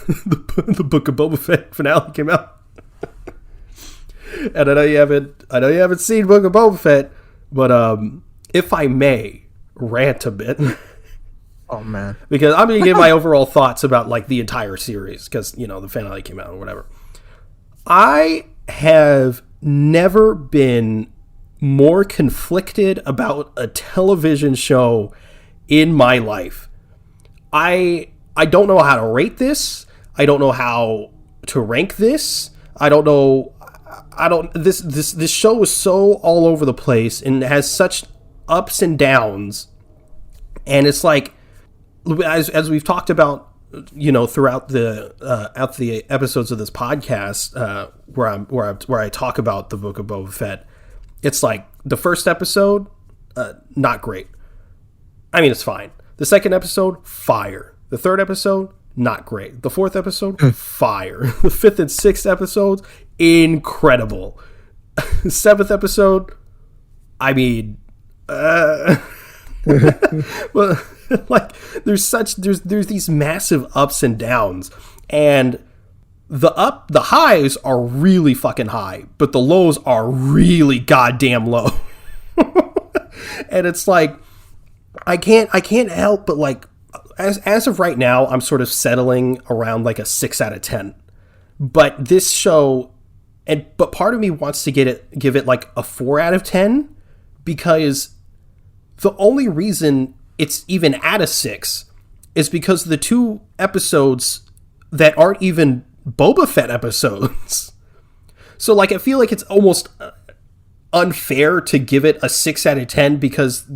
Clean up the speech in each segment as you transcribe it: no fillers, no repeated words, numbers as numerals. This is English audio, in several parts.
the Book of Boba Fett finale came out. And I know you haven't seen Book of Boba Fett, but if I may rant a bit. Oh man. Because I'm going to give my overall thoughts about like the entire series, because the finale came out or whatever. I have never been more conflicted about a television show in my life. I don't know how to rate this. I don't know how to rank this. This show is so all over the place and has such ups and downs. And it's like, as we've talked about, throughout the episodes of this podcast, where I talk about the Book of Boba Fett, it's like the first episode, not great. I mean, it's fine. The second episode, fire. The third episode, not great. The fourth episode, fire. The fifth and sixth episodes, incredible. Seventh episode, I mean, well, like there's these massive ups and downs, and the highs are really fucking high, but the lows are really goddamn low. And it's like I can't help but like as of right now, I'm sort of settling around like a 6 out of 10. But this show, but part of me wants to give it like a 4 out of 10, because the only reason it's even at a 6 is because the 2 episodes that aren't even Boba Fett episodes. So like I feel like it's almost unfair to give it a 6 out of 10, because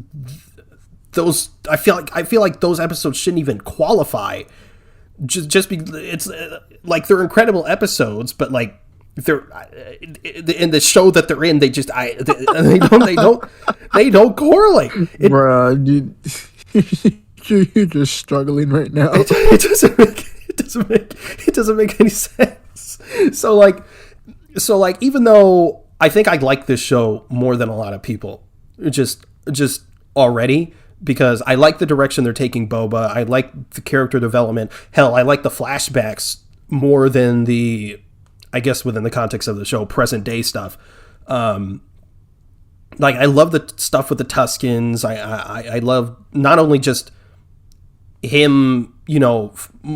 those I feel like those episodes shouldn't even qualify. Just be it's like they're incredible episodes, but like they're in the show that they're in, they don't correlate. Bruh, you're just struggling right now. It doesn't make any sense. So like even though I think I like this show more than a lot of people, just already, because I like the direction they're taking Boba. I like the character development. Hell, I like the flashbacks more than the, I guess within the context of the show, present day stuff. Like I love the stuff with the Tuskens. I love not only just him,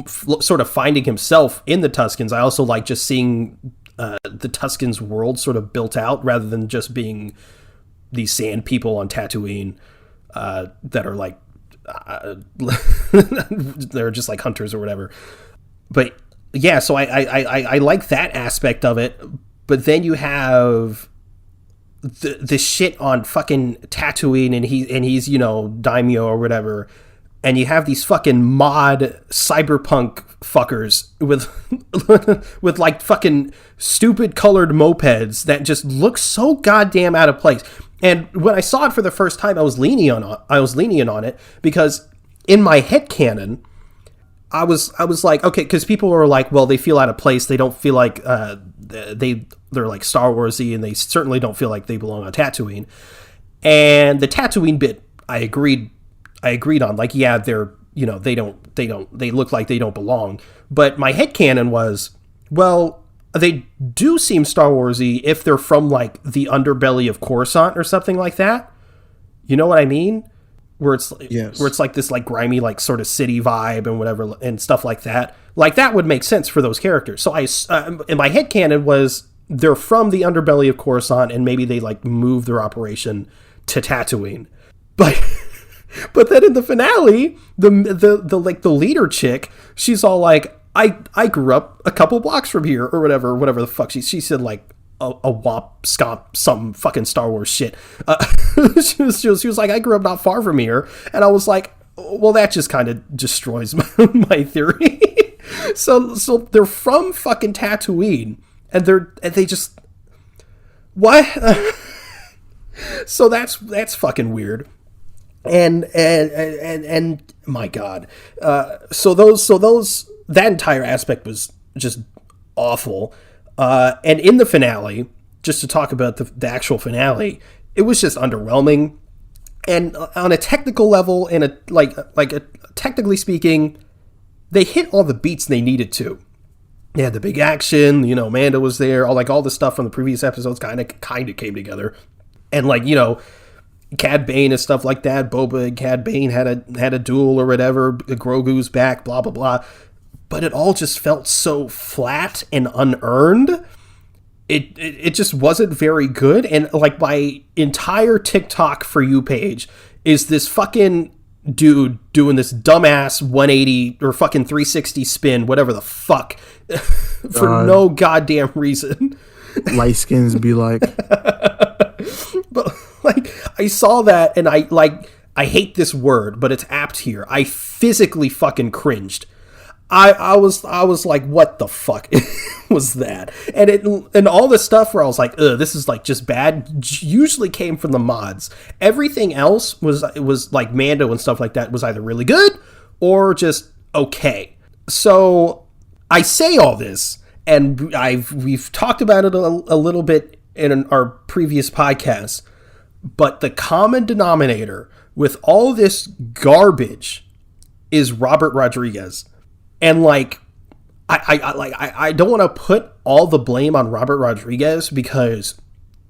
sort of finding himself in the Tuskens. I also like just seeing the Tuskens world sort of built out, rather than just being these sand people on Tatooine that are like they're just like hunters or whatever. But yeah, so I like that aspect of it. But then you have the shit on fucking Tatooine, and he's daimyo or whatever, and you have these fucking mod cyberpunk fuckers with like fucking stupid colored mopeds that just look so goddamn out of place. And when I saw it for the first time, I was lenient on it, because in my headcanon, I was like, okay, because people were like, well, they feel out of place. They don't feel like they're like Star Wars-y, and they certainly don't feel like they belong on Tatooine. And the Tatooine bit, I agreed on. Like, yeah, they look like they don't belong. But my headcanon was, well, they do seem Star Wars-y if they're from like the underbelly of Coruscant or something like that. You know what I mean? Where it's like this like grimy like sort of city vibe and whatever and stuff like that. Like that would make sense for those characters. So in my headcanon was they're from the underbelly of Coruscant, and maybe they like move their operation to Tatooine. But then in the finale, the leader chick, she's all like, I grew up a couple blocks from here or whatever the fuck she said, like a womp scomp some fucking Star Wars shit. She was like, I grew up not far from here, and I was like, well, that just kind of destroys my theory. So they're from fucking Tatooine, and they just what? So that's fucking weird. And my God, so that entire aspect was just awful. And in the finale, just to talk about the actual finale, it was just underwhelming. And on a technical level, technically speaking, they hit all the beats they needed to. They had the big action, you know, Mando was there, all the stuff from the previous episodes kind of came together. And like, you know, Cad Bane and stuff like that, Boba and Cad Bane had a duel or whatever, Grogu's back, blah, blah, blah. But it all just felt so flat and unearned. It just wasn't very good. And like my entire TikTok For You page is this fucking dude doing this dumbass 180 or fucking 360 spin, whatever the fuck, for no goddamn reason. Light skins be like. But like, I saw that and I hate this word, but it's apt here. I physically fucking cringed. I was like, what the fuck was that? And all the stuff where I was like, ugh, this is like just bad, usually came from the mods. Everything else was like Mando and stuff like that was either really good or just okay. So I say all this, and we've talked about it a little bit in our previous podcasts, but the common denominator with all this garbage is Robert Rodriguez. And like, I don't want to put all the blame on Robert Rodriguez because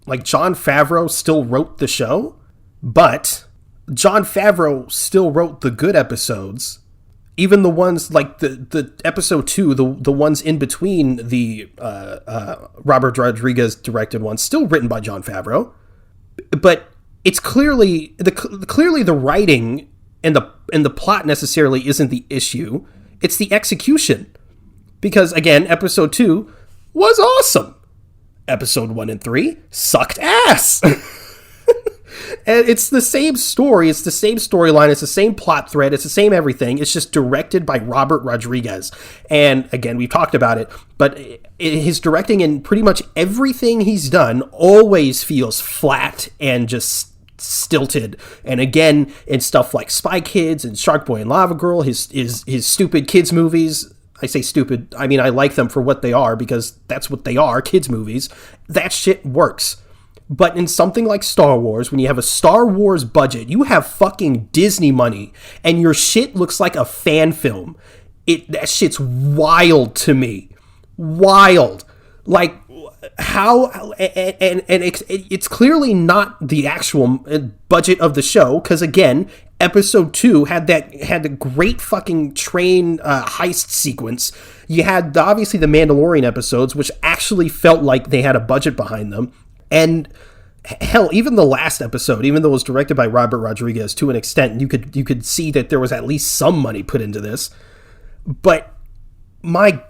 like Jon Favreau still wrote the show, but Jon Favreau still wrote the good episodes. Even the ones like the episode 2, the ones in between the Robert Rodriguez directed ones, still written by Jon Favreau. But it's clearly the writing and the plot necessarily isn't the issue. It's the execution. Because, again, episode 2 was awesome. Episode 1 and 3 sucked ass. And it's the same story. It's the same storyline. It's the same plot thread. It's the same everything. It's just directed by Robert Rodriguez. And, again, we've talked about it. But his directing in pretty much everything he's done always feels flat and just stilted. And again, in stuff like Spy Kids and Shark Boy and Lava Girl, his stupid kids movies. I say stupid, I mean I like them for what they are because that's what they are, kids movies. That shit works. But in something like Star Wars, when you have a Star Wars budget, you have fucking Disney money, and your shit looks like a fan film. That shit's wild to me. Wild. Like, how, and it's clearly not the actual budget of the show, because again, episode 2 had the great fucking train heist sequence. You had obviously the Mandalorian episodes, which actually felt like they had a budget behind them, and hell, even the last episode, even though it was directed by Robert Rodriguez to an extent, you could see that there was at least some money put into this, but my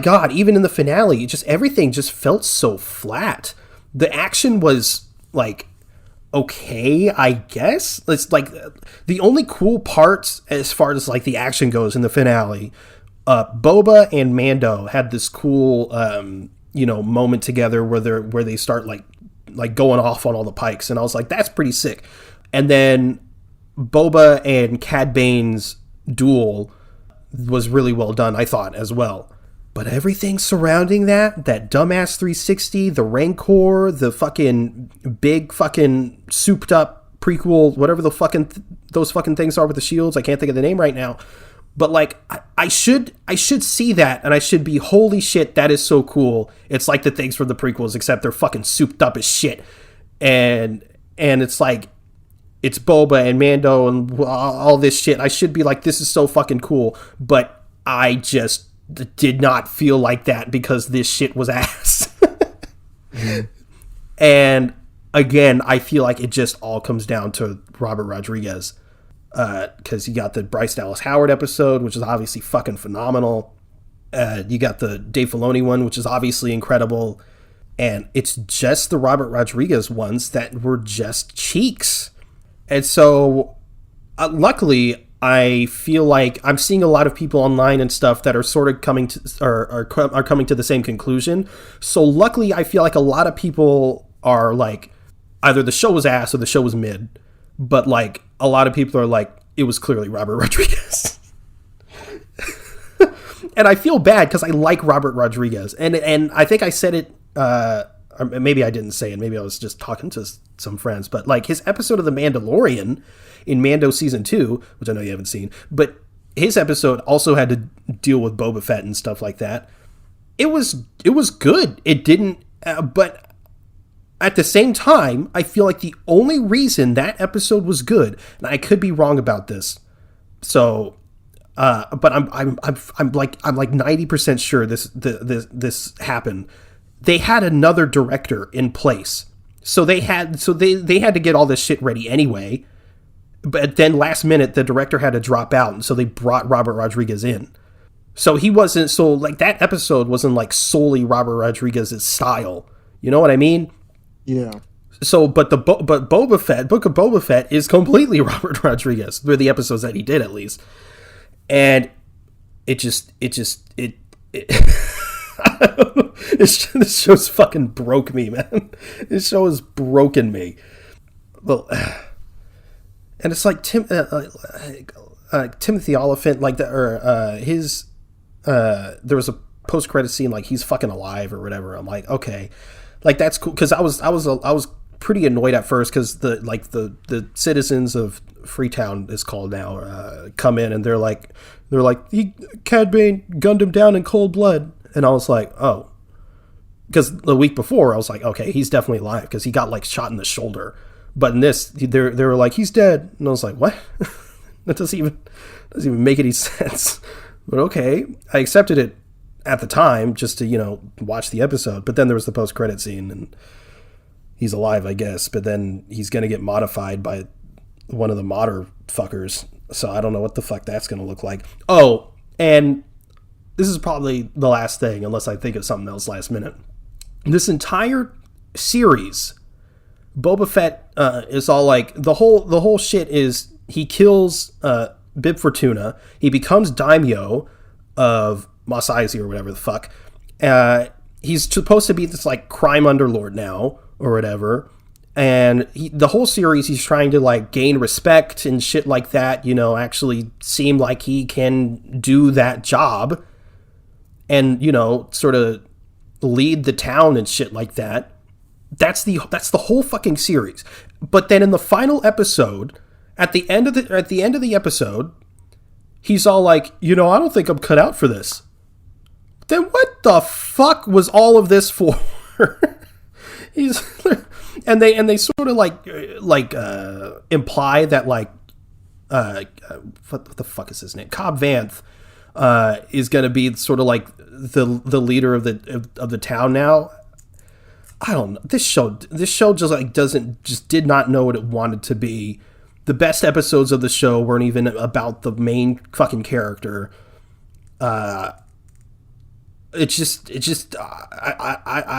God, even in the finale, everything just felt so flat. The action was like, okay, I guess. It's like the only cool parts as far as like the action goes in the finale. Boba and Mando had this cool, moment together where they start like going off on all the pikes, and I was like, that's pretty sick. And then Boba and Cad Bane's duel was really well done, I thought, as well. But everything surrounding that dumbass 360, the Rancor, the fucking big fucking souped up prequel, whatever the fucking those fucking things are with the shields, I can't think of the name right now. But like, I should see that, and I should be, holy shit, that is so cool. It's like the things from the prequels, except they're fucking souped up as shit. And it's like, it's Boba and Mando and all this shit. I should be like, this is so fucking cool. But I just did not feel like that because this shit was ass. Mm-hmm. And again, I feel like it just all comes down to Robert Rodriguez. Because you got the Bryce Dallas Howard episode, which is obviously fucking phenomenal. You got the Dave Filoni one, which is obviously incredible. And it's just the Robert Rodriguez ones that were just cheeks. And so, luckily, I feel like I'm seeing a lot of people online and stuff that are sort of coming to are coming to the same conclusion. So luckily, I feel like a lot of people are like, either the show was ass or the show was mid. But like, a lot of people are like, it was clearly Robert Rodriguez. And I feel bad because I like Robert Rodriguez. And I think I said it, or maybe I didn't say it, maybe I was just talking to some friends, but like his episode of The Mandalorian in Mando season 2, which I know you haven't seen, but his episode also had to deal with Boba Fett and stuff like that. It was good. It didn't, but at the same time, I feel like the only reason that episode was good, and I could be wrong about this, so, but I'm like 90% sure this happened. They had another director in place, so they had to get all this shit ready anyway. But then last minute, the director had to drop out, and so they brought Robert Rodriguez in. So he wasn't, so like that episode wasn't like solely Robert Rodriguez's style. You know what I mean? Yeah. So, but Boba Fett, Book of Boba Fett is completely Robert Rodriguez, for the episodes that he did at least. And this show's fucking broke me, man. This show has broken me. Well, and it's like Timothy Oliphant, like his there was a post-credit scene like he's fucking alive or whatever. I'm like, okay, like that's cool, because I was pretty annoyed at first because the citizens of Freetown is called now come in and they're like Cad Bane gunned him down in cold blood, and I was like, oh, because the week before I was like, okay, he's definitely alive because he got like shot in the shoulder. But in this, they were like, he's dead. And I was like, what? That doesn't even make any sense. But okay, I accepted it at the time just to, watch the episode. But then there was the post-credit scene, and he's alive, I guess. But then he's going to get modified by one of the modder fuckers. So I don't know what the fuck that's going to look like. Oh, and this is probably the last thing, unless I think of something else last minute. This entire series, Boba Fett is all like, the whole shit is he kills Bib Fortuna. He becomes daimyo of Mos Eisley or whatever the fuck. He's supposed to be this like crime underlord now or whatever. And the whole series, he's trying to like gain respect and shit like that, actually seem like he can do that job and, sort of lead the town and shit like that. That's the whole fucking series. But then in the final episode, at the end of the episode, he's all like, I don't think I'm cut out for this. Then what the fuck was all of this for? And they sort of like imply that like what the fuck is his name? Cobb Vanth is going to be sort of like the leader of the town now. I don't know. This show just like did not know what it wanted to be. The best episodes of the show weren't even about the main fucking character. I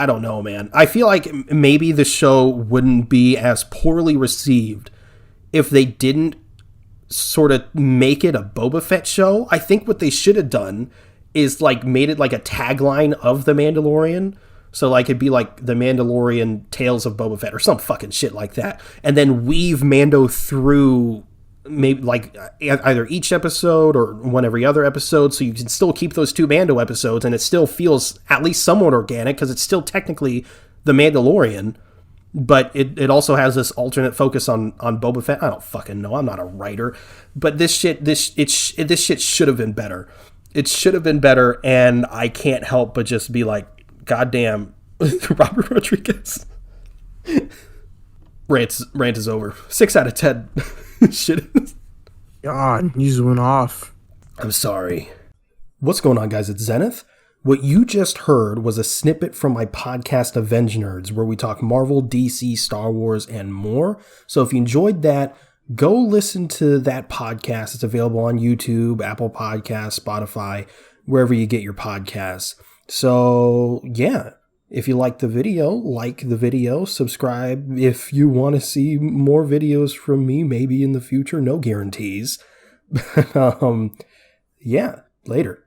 don't know, man. I feel like maybe the show wouldn't be as poorly received if they didn't sort of make it a Boba Fett show. I think what they should have done is like made it like a tagline of The Mandalorian. So like it'd be like The Mandalorian Tales of Boba Fett or some fucking shit like that. And then weave Mando through maybe like either each episode or one every other episode, so you can still keep those two Mando episodes and it still feels at least somewhat organic because it's still technically The Mandalorian, but it also has this alternate focus on Boba Fett. I don't fucking know. I'm not a writer, but this shit should have been better. It should have been better, and I can't help but just be like, goddamn, Robert Rodriguez. Rant is over. 6 out of 10. Shit. God, you just went off. I'm sorry. What's going on, guys? It's Zenith. What you just heard was a snippet from my podcast Avengenerds, where we talk Marvel, DC, Star Wars, and more. So if you enjoyed that, go listen to that podcast. It's available on YouTube, Apple Podcasts, Spotify, wherever you get your podcasts. So, yeah, if you like the video, subscribe if you want to see more videos from me, maybe in the future. No guarantees. Yeah, later.